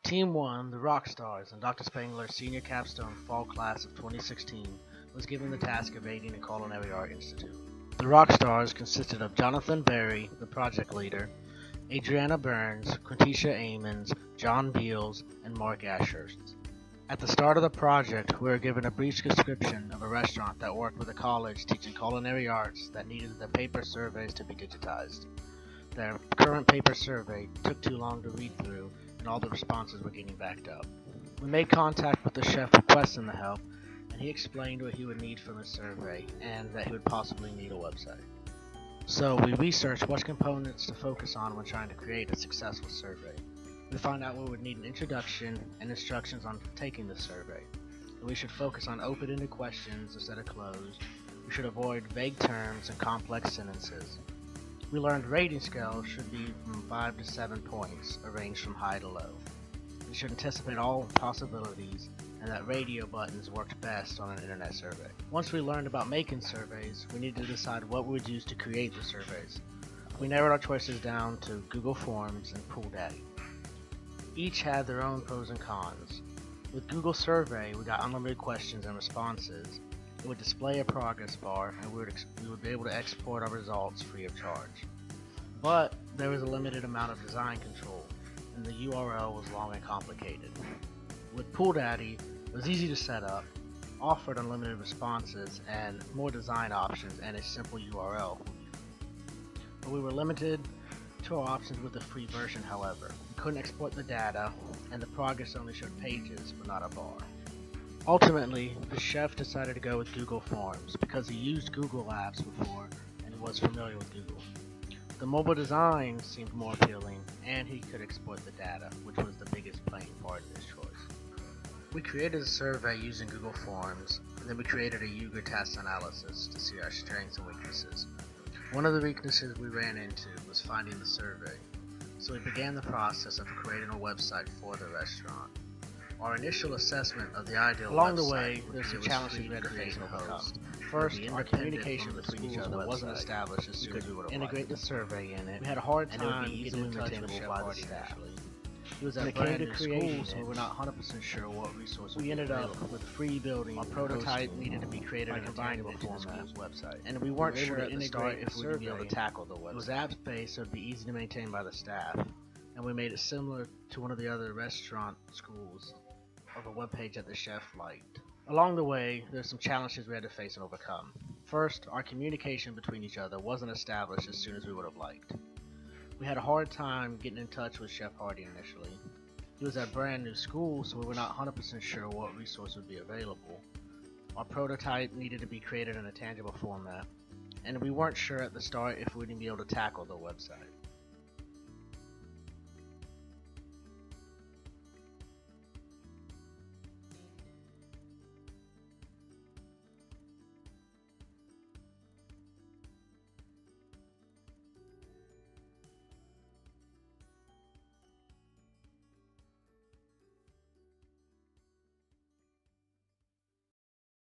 Team 1, the Rockstars, and Dr. Spangler's senior capstone fall class of 2016 was given the task of aiding the Culinary Art Institute. The Rockstars consisted of Jonathan Berry, the project leader, Adriana Burns, Quintisha Amons, John Beals, and Mark Ashurst. At the start of the project, we were given a brief description of a restaurant that worked with a college teaching culinary arts that needed the paper surveys to be digitized. Their current paper survey took too long to read through, and all the responses were getting backed up. We made contact with the chef requesting the help, and he explained what he would need from his survey, and that he would possibly need a website. So we researched what components to focus on when trying to create a successful survey. We found out we would need an introduction and instructions on taking the survey. And we should focus on open-ended questions instead of closed. We should avoid vague terms and complex sentences. We learned rating scales should be from 5 to 7 points, arranged from high to low. We should anticipate all possibilities, and that radio buttons worked best on an internet survey. Once we learned about making surveys, we needed to decide what we would use to create the surveys. We narrowed our choices down to Google Forms and PoolDaddy. Each had their own pros and cons. With Google Survey, we got unlimited questions and responses. It would display a progress bar, and we would be able to export our results free of charge. But there was a limited amount of design control, and the URL was long and complicated. With PoolDaddy, it was easy to set up, offered unlimited responses and more design options, and a simple URL. But we were limited to our options with the free version, however. We couldn't export the data, and the progress only showed pages, but not a bar. Ultimately, the chef decided to go with Google Forms because he used Google Apps before and he was familiar with Google. The mobile design seemed more appealing, and he could export the data, which was the biggest playing part in his choice. We created a survey using Google Forms, and then we created a User task analysis to see our strengths and weaknesses. One of the weaknesses we ran into was finding the survey, so we began the process of creating a website for the restaurant. Our initial assessment of the ideal Along website the way, there's some challenges we had to face and and overcome. First, our communication between each other wasn't established as soon as we would integrate the survey in it. We had a hard and it would time be getting easily in touch with maintainable Chef by the Hardy staff. initially. It was When at it came brand to new creating school, so we it, were not 100% sure what resources we ended up with a free building. Our prototype needed to be created in a combining tangible it to the format, school's website. and we weren't sure to at the start integrate if the we would be able to survey. tackle the website. It was app-based, so it would be easy to maintain by the staff, and we made it similar to one of the other restaurant schools of a webpage that the chef liked. Along the way, there's some challenges we had to face and overcome. First, our communication between each other wasn't established as soon as we would have liked. We had a hard time getting in touch with Chef Hardy initially. He was at brand new school, so we were not 100% sure what resource would be available. Our prototype needed to be created in a tangible format, and we weren't sure at the start if we would be able to tackle the website.